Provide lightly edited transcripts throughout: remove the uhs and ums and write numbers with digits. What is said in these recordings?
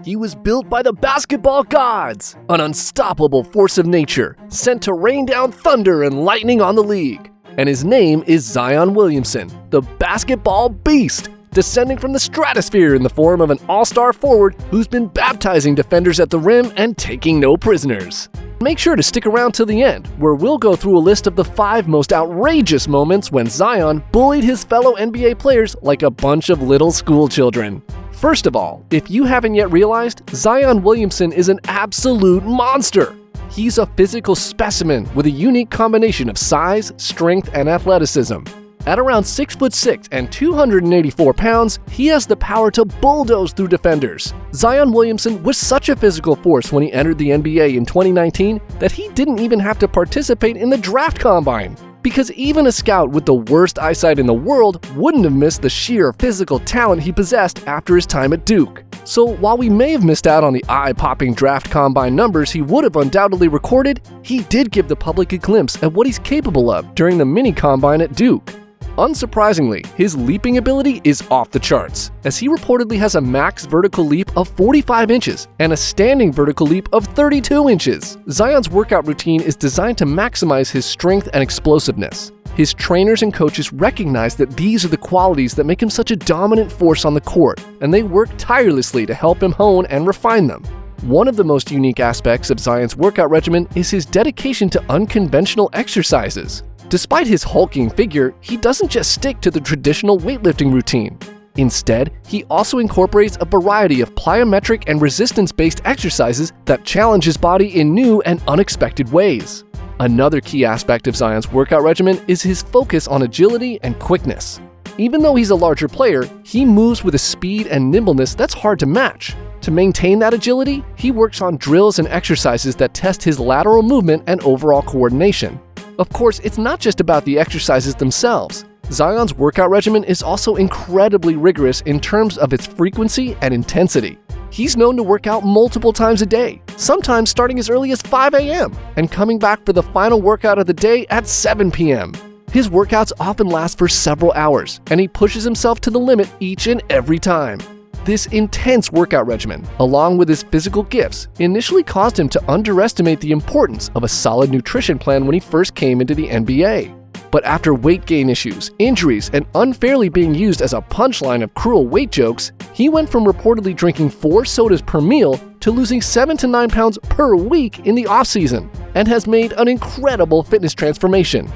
He was built by the basketball gods, an unstoppable force of nature, sent to rain down thunder and lightning on the league. And his name is Zion Williamson, the basketball beast, descending from the stratosphere in the form of an all-star forward who's been baptizing defenders at the rim and taking no prisoners. Make sure to stick around till the end, where we'll go through a list of the 5 most outrageous moments when Zion bullied his fellow NBA players like a bunch of little school children. First of all, if you haven't yet realized, Zion Williamson is an absolute monster. He's a physical specimen with a unique combination of size, strength, and athleticism. At around 6'6" and 284 pounds, he has the power to bulldoze through defenders. Zion Williamson was such a physical force when he entered the NBA in 2019 that he didn't even have to participate in the draft combine. Because even a scout with the worst eyesight in the world wouldn't have missed the sheer physical talent he possessed after his time at Duke. So while we may have missed out on the eye-popping draft combine numbers he would have undoubtedly recorded, he did give the public a glimpse at what he's capable of during the mini combine at Duke. Unsurprisingly, his leaping ability is off the charts, as he reportedly has a max vertical leap of 45 inches and a standing vertical leap of 32 inches. Zion's workout routine is designed to maximize his strength and explosiveness. His trainers and coaches recognize that these are the qualities that make him such a dominant force on the court, and they work tirelessly to help him hone and refine them. One of the most unique aspects of Zion's workout regimen is his dedication to unconventional exercises. Despite his hulking figure, he doesn't just stick to the traditional weightlifting routine. Instead, he also incorporates a variety of plyometric and resistance-based exercises that challenge his body in new and unexpected ways. Another key aspect of Zion's workout regimen is his focus on agility and quickness. Even though he's a larger player, he moves with a speed and nimbleness that's hard to match. To maintain that agility, he works on drills and exercises that test his lateral movement and overall coordination. Of course, it's not just about the exercises themselves. Zion's workout regimen is also incredibly rigorous in terms of its frequency and intensity. He's known to work out multiple times a day, sometimes starting as early as 5 a.m. and coming back for the final workout of the day at 7 p.m. His workouts often last for several hours, and he pushes himself to the limit each and every time. This intense workout regimen, along with his physical gifts, initially caused him to underestimate the importance of a solid nutrition plan when he first came into the NBA. But after weight gain issues, injuries, and unfairly being used as a punchline of cruel weight jokes, he went from reportedly drinking 4 sodas per meal to losing 7 to 9 pounds per week in the offseason, and has made an incredible fitness transformation.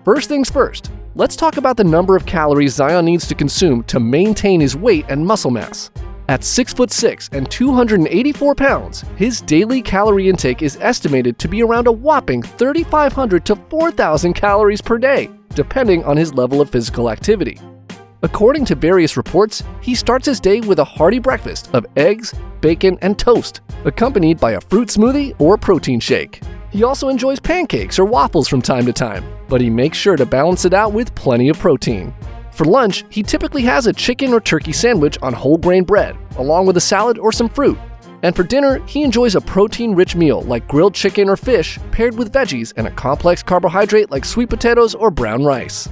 First things first, let's talk about the number of calories Zion needs to consume to maintain his weight and muscle mass. At 6'6" and 284 pounds, his daily calorie intake is estimated to be around a whopping 3,500 to 4,000 calories per day, depending on his level of physical activity. According to various reports, he starts his day with a hearty breakfast of eggs, bacon, and toast, accompanied by a fruit smoothie or protein shake. He also enjoys pancakes or waffles from time to time, but he makes sure to balance it out with plenty of protein. For lunch, he typically has a chicken or turkey sandwich on whole grain bread, along with a salad or some fruit. And for dinner, he enjoys a protein-rich meal like grilled chicken or fish paired with veggies and a complex carbohydrate like sweet potatoes or brown rice.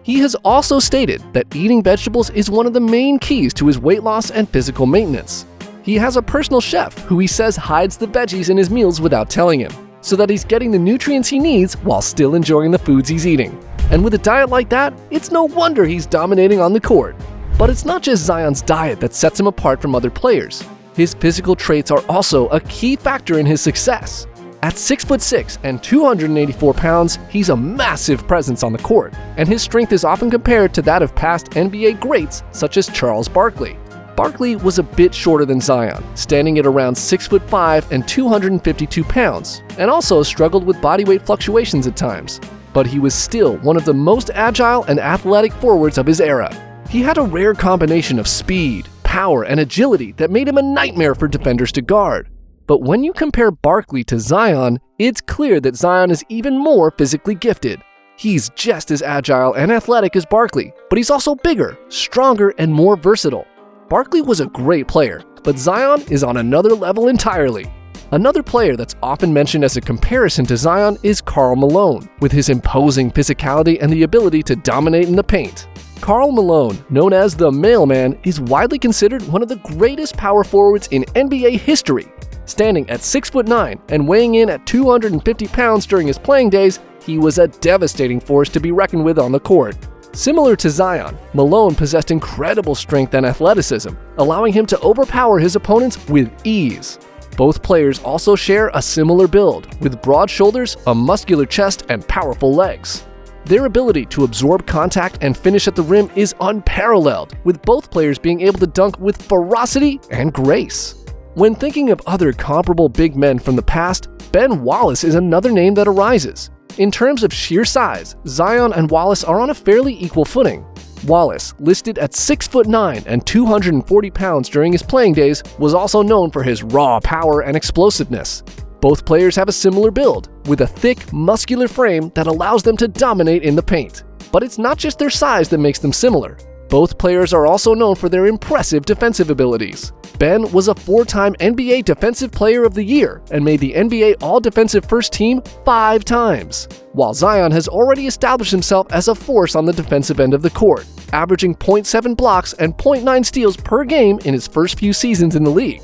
He has also stated that eating vegetables is one of the main keys to his weight loss and physical maintenance. He has a personal chef who he says hides the veggies in his meals without telling him, so that he's getting the nutrients he needs while still enjoying the foods he's eating. And with a diet like that, it's no wonder he's dominating on the court. But it's not just Zion's diet that sets him apart from other players. His physical traits are also a key factor in his success. At 6'6" and 284 pounds, he's a massive presence on the court, and his strength is often compared to that of past NBA greats such as Charles Barkley. Barkley was a bit shorter than Zion, standing at around 6'5" and 252 pounds, and also struggled with body weight fluctuations at times. But he was still one of the most agile and athletic forwards of his era. He had a rare combination of speed, power, and agility that made him a nightmare for defenders to guard. But when you compare Barkley to Zion, it's clear that Zion is even more physically gifted. He's just as agile and athletic as Barkley, but he's also bigger, stronger, and more versatile. Barkley was a great player, but Zion is on another level entirely. Another player that's often mentioned as a comparison to Zion is Karl Malone, with his imposing physicality and the ability to dominate in the paint. Karl Malone, known as the Mailman, is widely considered one of the greatest power forwards in NBA history. Standing at 6'9" and weighing in at 250 pounds during his playing days, he was a devastating force to be reckoned with on the court. Similar to Zion, Malone possessed incredible strength and athleticism, allowing him to overpower his opponents with ease. Both players also share a similar build, with broad shoulders, a muscular chest, and powerful legs. Their ability to absorb contact and finish at the rim is unparalleled, with both players being able to dunk with ferocity and grace. When thinking of other comparable big men from the past, Ben Wallace is another name that arises. In terms of sheer size, Zion and Wallace are on a fairly equal footing. Wallace, listed at 6'9" and 240 pounds during his playing days, was also known for his raw power and explosiveness. Both players have a similar build, with a thick, muscular frame that allows them to dominate in the paint. But it's not just their size that makes them similar. Both players are also known for their impressive defensive abilities. Ben was a 4-time NBA Defensive Player of the Year and made the NBA All-Defensive First Team 5 times, while Zion has already established himself as a force on the defensive end of the court, averaging 0.7 blocks and 0.9 steals per game in his first few seasons in the league.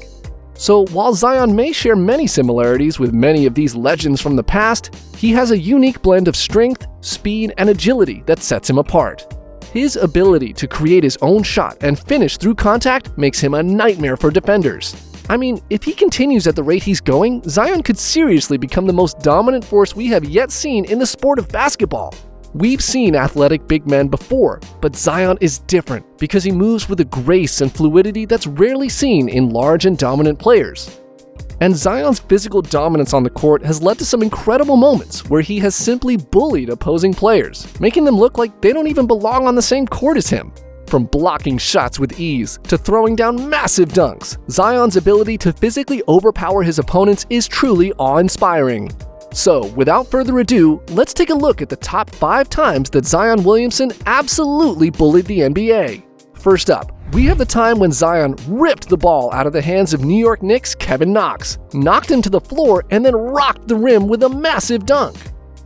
So while Zion may share many similarities with many of these legends from the past, he has a unique blend of strength, speed, and agility that sets him apart. His ability to create his own shot and finish through contact makes him a nightmare for defenders. I mean, if he continues at the rate he's going, Zion could seriously become the most dominant force we have yet seen in the sport of basketball. We've seen athletic big men before, but Zion is different because he moves with a grace and fluidity that's rarely seen in large and dominant players. And Zion's physical dominance on the court has led to some incredible moments where he has simply bullied opposing players, making them look like they don't even belong on the same court as him. From blocking shots with ease to throwing down massive dunks, Zion's ability to physically overpower his opponents is truly awe-inspiring. So, without further ado, let's take a look at the top 5 times that Zion Williamson absolutely bullied the NBA. First up, we have the time when Zion ripped the ball out of the hands of New York Knicks' Kevin Knox, knocked him to the floor, and then rocked the rim with a massive dunk.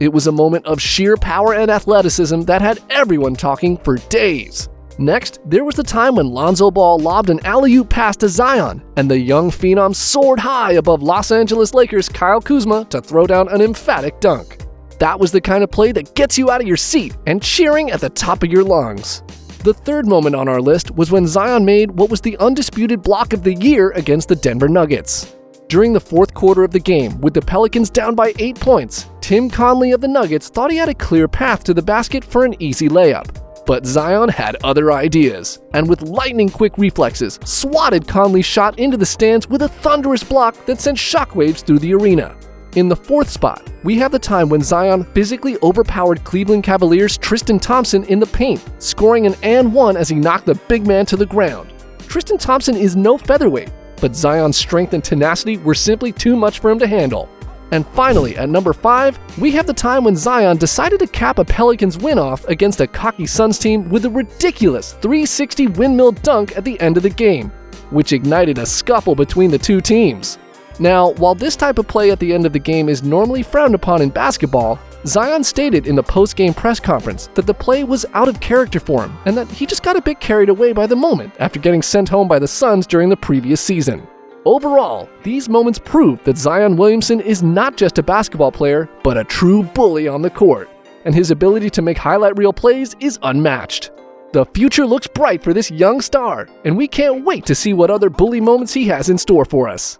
It was a moment of sheer power and athleticism that had everyone talking for days. Next, there was the time when Lonzo Ball lobbed an alley-oop pass to Zion, and the young phenom soared high above Los Angeles Lakers' Kyle Kuzma to throw down an emphatic dunk. That was the kind of play that gets you out of your seat and cheering at the top of your lungs. The third moment on our list was when Zion made what was the undisputed block of the year against the Denver Nuggets. During the fourth quarter of the game, with the Pelicans down by 8 points, Tim Conley of the Nuggets thought he had a clear path to the basket for an easy layup. But Zion had other ideas, and with lightning-quick reflexes, swatted Conley's shot into the stands with a thunderous block that sent shockwaves through the arena. In the fourth spot, we have the time when Zion physically overpowered Cleveland Cavaliers' Tristan Thompson in the paint, scoring an and one as he knocked the big man to the ground. Tristan Thompson is no featherweight, but Zion's strength and tenacity were simply too much for him to handle. And finally, at number 5, we have the time when Zion decided to cap a Pelicans win-off against a cocky Suns team with a ridiculous 360 windmill dunk at the end of the game, which ignited a scuffle between the two teams. Now, while this type of play at the end of the game is normally frowned upon in basketball, Zion stated in the post-game press conference that the play was out of character for him and that he just got a bit carried away by the moment after getting sent home by the Suns during the previous season. Overall, these moments prove that Zion Williamson is not just a basketball player, but a true bully on the court, and his ability to make highlight reel plays is unmatched. The future looks bright for this young star, and we can't wait to see what other bully moments he has in store for us.